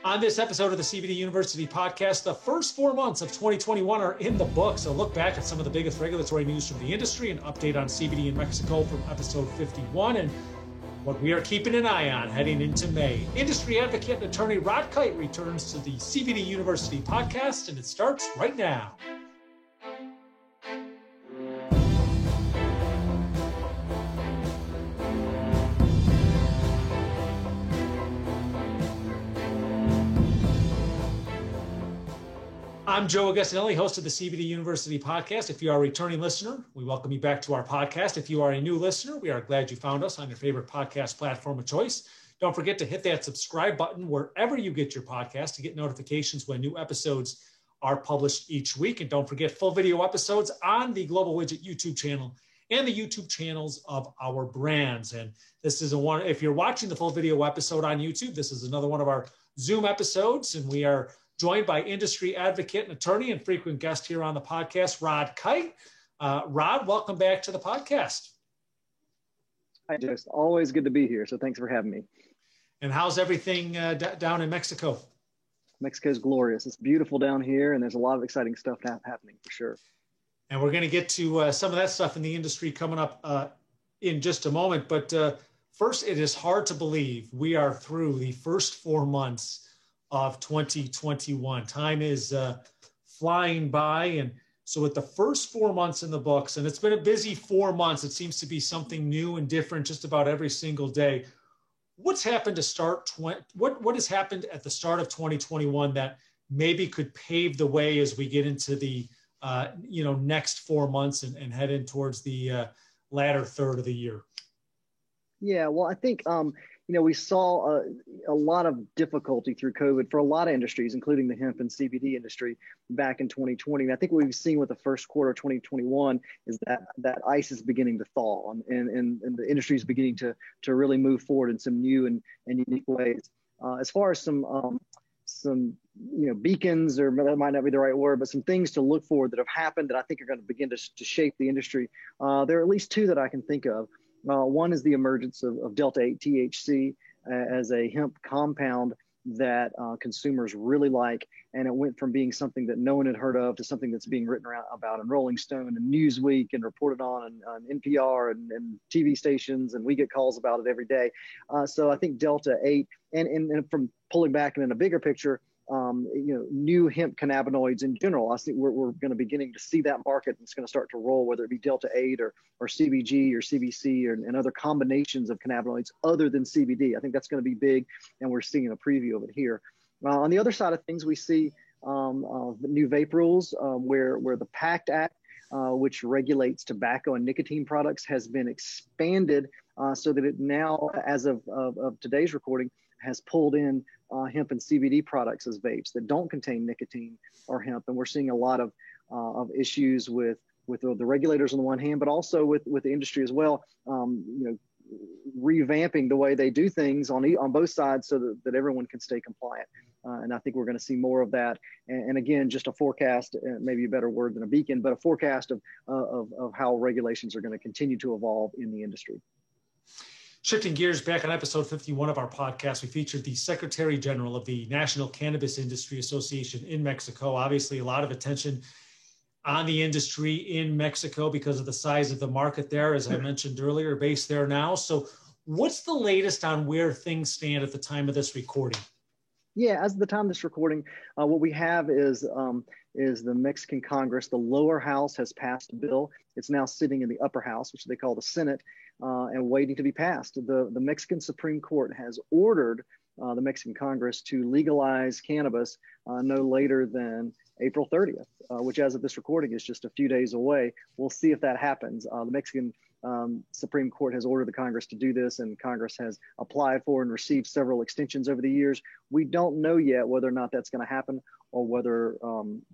On this episode of the CBD University podcast, the first 4 months of 2021 are in the books. A look back at some of the biggest regulatory news from the industry, an update on CBD in Mexico from episode 51, and what we are keeping an eye on heading into May. Industry advocate and attorney Rod Kight returns to the CBD University podcast, and it starts right now. I'm Joe Agostinelli, host of the CBD University podcast. If you are a returning listener, we welcome you back to our podcast. If you are a new listener, we are glad you found us on your favorite podcast platform of choice. Don't forget to hit that subscribe button wherever you get your podcast to get notifications when new episodes are published each week. And don't forget full video episodes on the Global Widget YouTube channel and the YouTube channels of our brands. And this is if you're watching the full video episode on YouTube, this is another one of our Zoom episodes, and we are joined by industry advocate and attorney and frequent guest here on the podcast, Rod Kight. Rod, welcome back to the podcast. Hi, Joe. It's always good to be here, so thanks for having me. And how's everything down in Mexico? Mexico's glorious. It's beautiful down here, and there's a lot of exciting stuff happening for sure. And we're going to get to some of that stuff in the industry coming up in just a moment. But first, it is hard to believe we are through the first 4 months of 2021. Time is flying by. And so with the first 4 months in the books, and it's been a busy 4 months, it seems to be something new and different just about every single day. What's happened to start, what has happened at the start of 2021 that maybe could pave the way as we get into the next 4 months and head in towards the latter third of the year? Yeah, well, I think, we saw a lot of difficulty through COVID for a lot of industries, including the hemp and CBD industry back in 2020. And I think what we've seen with the first quarter of 2021 is that ice is beginning to thaw and the industry is beginning to really move forward in some new and unique ways. As far as some beacons, or that might not be the right word, but some things to look for that have happened that I think are going to begin to shape the industry. There are at least two that I can think of. One is the emergence of Delta-8 THC as a hemp compound that consumers really like. And it went from being something that no one had heard of to something that's being written about in Rolling Stone and Newsweek and reported on NPR and TV stations. And we get calls about it every day. So I think Delta-8 and from pulling back and in a bigger picture, new hemp cannabinoids in general. I think we're going to beginning to see that market. It's going to start to roll, whether it be Delta-8 or CBG or CBC and other combinations of cannabinoids other than CBD. I think that's going to be big, and we're seeing a preview of it here. On the other side of things, we see new vape rules where the PACT Act, which regulates tobacco and nicotine products, has been expanded so that it now, as of today's recording, has pulled in hemp and CBD products as vapes that don't contain nicotine or hemp. And we're seeing a lot of issues with the regulators on the one hand, but also with the industry as well, revamping the way they do things on both sides so that everyone can stay compliant. And I think we're going to see more of that. And again, just a forecast, maybe a better word than a beacon, but a forecast of how regulations are going to continue to evolve in the industry. Shifting gears, back on episode 51 of our podcast, we featured the Secretary General of the National Cannabis Industry Association in Mexico. Obviously, a lot of attention on the industry in Mexico because of the size of the market there, as I mentioned earlier, based there now. So what's the latest on where things stand at the time of this recording? Yeah, as of the time of this recording, what we have is the Mexican Congress. The lower house has passed a bill. It's now sitting in the upper house, which they call the Senate, and waiting to be passed. The Mexican Supreme Court has ordered the Mexican Congress to legalize cannabis no later than April 30th, which as of this recording is just a few days away. We'll see if that happens. The Mexican Supreme Court has ordered the Congress to do this, and Congress has applied for and received several extensions over the years. We don't know yet whether or not that's going to happen or whether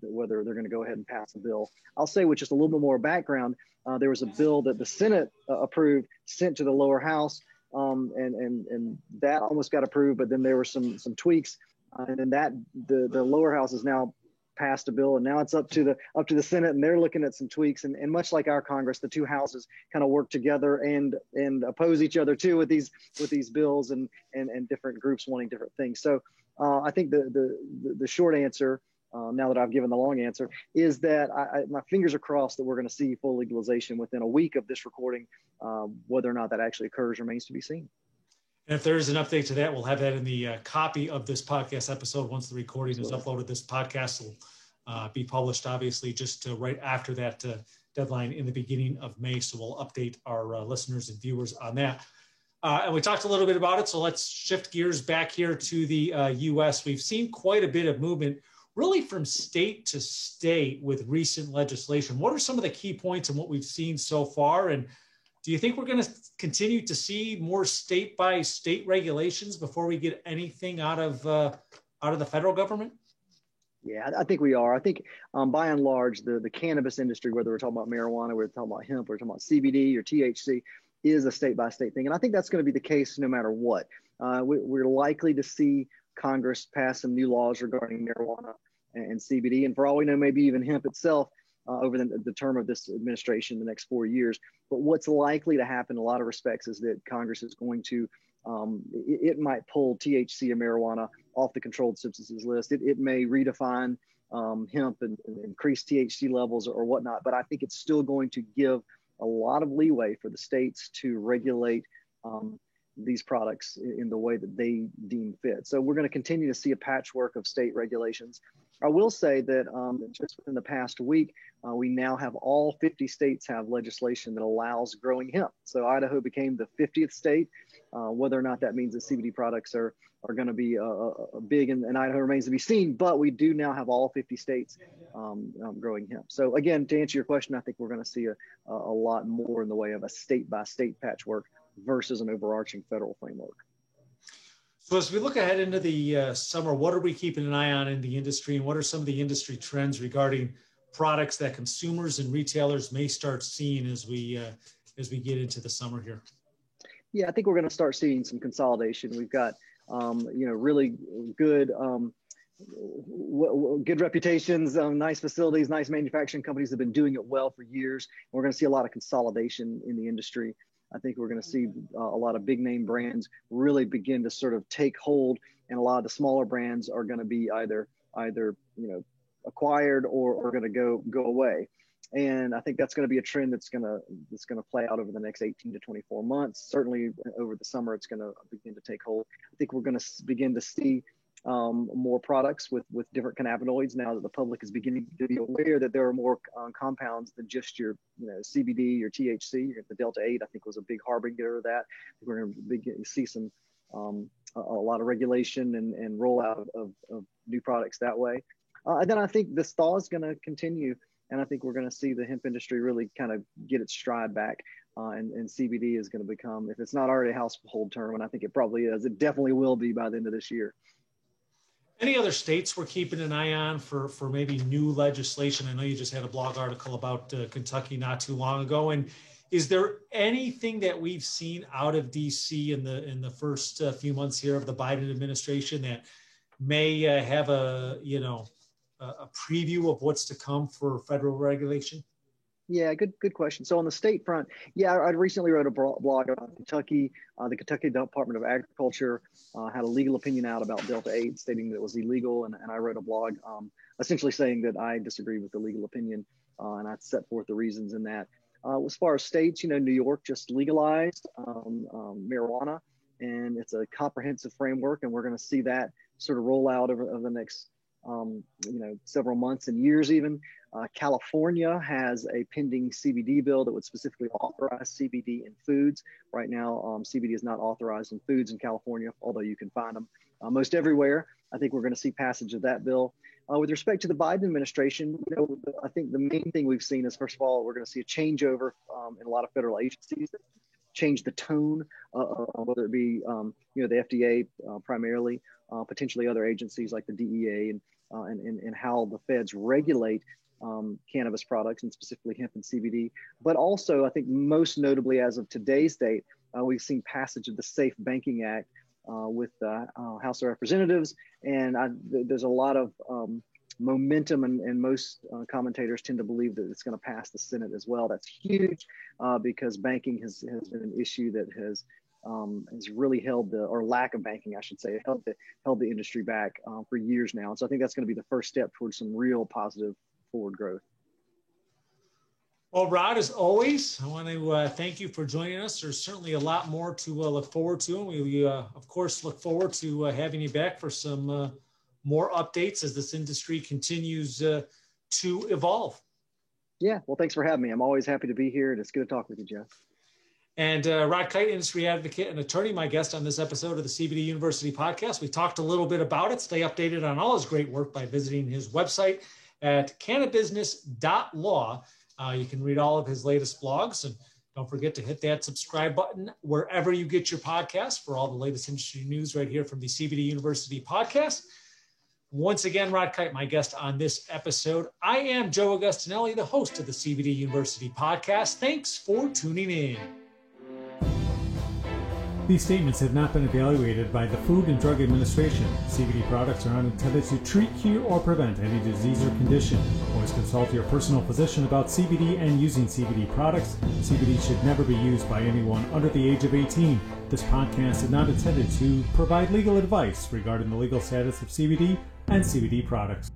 they're going to go ahead and pass the bill. I'll say with just a little bit more background, there was a bill that the Senate approved, sent to the lower house, and that almost got approved, but then there were some tweaks, and then the lower house is now passed a bill, and now it's up to the Senate, and they're looking at some tweaks. And much like our Congress, the two houses kind of work together and oppose each other too with these bills and different groups wanting different things. So I think the short answer, now that I've given the long answer, is that my fingers are crossed that we're going to see full legalization within a week of this recording. Whether or not that actually occurs remains to be seen. And if there is an update to that, we'll have that in the copy of this podcast episode. Once the recording is uploaded, this podcast will be published, obviously, just right after that deadline in the beginning of May. So we'll update our listeners and viewers on that. And we talked a little bit about it. So let's shift gears back here to the U.S. We've seen quite a bit of movement, really from state to state with recent legislation. What are some of the key points in what we've seen so far? And do you think we're going to continue to see more state by state regulations before we get anything out of the federal government? Yeah, I think we are. I think by and large, the cannabis industry, whether we're talking about marijuana, we're talking about hemp, we're talking about CBD or THC, is a state by state thing. And I think that's going to be the case no matter what. We're likely to see Congress pass some new laws regarding marijuana and CBD. And for all we know, maybe even hemp itself over the term of this administration, the next 4 years. But what's likely to happen in a lot of respects is that Congress is going to, it might pull THC and marijuana off the controlled substances list. It may redefine hemp and increase THC levels or whatnot. But I think it's still going to give a lot of leeway for the states to regulate these products in the way that they deem fit. So we're going to continue to see a patchwork of state regulations. I will say that just within the past week, we now have all 50 states have legislation that allows growing hemp. So Idaho became the 50th state. Whether or not that means that CBD products are going to be big in Idaho remains to be seen, but we do now have all 50 states growing hemp. So again, to answer your question, I think we're going to see a lot more in the way of a state by state patchwork versus an overarching federal framework. So as we look ahead into the summer, what are we keeping an eye on in the industry, and what are some of the industry trends regarding products that consumers and retailers may start seeing as we get into the summer here? Yeah, I think we're going to start seeing some consolidation. We've got really good good reputations, nice facilities, nice manufacturing companies have been doing it well for years. We're going to see a lot of consolidation in the industry. I think we're going to see a lot of big name brands really begin to sort of take hold, and a lot of the smaller brands are going to be either acquired or going to go away. And I think that's going to be a trend that's going to play out over the next 18 to 24 months. Certainly over the summer, it's going to begin to take hold. I think we're going to begin to see more products with different cannabinoids now that the public is beginning to be aware that there are more compounds than just your CBD or THC. The Delta 8, I think, was a big harbinger of that. We're going to begin to see some a lot of regulation and rollout of new products that way. And then I think this thaw is going to continue, and I think we're going to see the hemp industry really kind of get its stride back. And CBD is going to become, if it's not already a household term, and I think it probably is, it definitely will be by the end of this year. Any other states we're keeping an eye on for maybe new legislation? I know you just had a blog article about Kentucky not too long ago. And is there anything that we've seen out of DC in the first few months here of the Biden administration that may have a preview of what's to come for federal regulation? Yeah, good question. So on the state front, I recently wrote a blog about Kentucky. The Kentucky Department of Agriculture had a legal opinion out about Delta 8, stating that it was illegal. And I wrote a blog essentially saying that I disagree with the legal opinion, and I set forth the reasons in that. As far as states, New York just legalized marijuana, and it's a comprehensive framework, and we're going to see that sort of roll out over the next several months and years even. California has a pending CBD bill that would specifically authorize CBD in foods. Right now, CBD is not authorized in foods in California, although you can find them most everywhere. I think we're going to see passage of that bill. With respect to the Biden administration, I think the main thing we've seen is, first of all, we're going to see a changeover in a lot of federal agencies, change the tone, whether it be the FDA primarily, potentially other agencies like the DEA, and how the feds regulate cannabis products, and specifically hemp and CBD. But also, I think most notably as of today's date, we've seen passage of the Safe Banking Act with the House of Representatives. And there's a lot of momentum, and most commentators tend to believe that it's going to pass the Senate as well. That's huge because banking has been an issue that has really held or lack of banking, I should say, held the industry back for years now. And so I think that's going to be the first step towards some real positive forward growth. Well, Rod, as always, I want to thank you for joining us. There's certainly a lot more to look forward to. And we of course, look forward to having you back for some more updates as this industry continues to evolve. Yeah, well, thanks for having me. I'm always happy to be here, and it's good to talk with you, Jeff. And Rod Kite, industry advocate and attorney, my guest on this episode of the CBD University podcast. We talked a little bit about it. Stay updated on all his great work by visiting his website at cannabusiness.law. You can read all of his latest blogs, and don't forget to hit that subscribe button wherever you get your podcasts for all the latest industry news right here from the CBD University podcast. Once again, Rod Kite, my guest on this episode. I am Joe Augustinelli, the host of the CBD University podcast. Thanks for tuning in. These statements have not been evaluated by the Food and Drug Administration. CBD products are not intended to treat, cure, or prevent any disease or condition. Always consult your personal physician about CBD and using CBD products. CBD should never be used by anyone under the age of 18. This podcast is not intended to provide legal advice regarding the legal status of CBD and CBD products.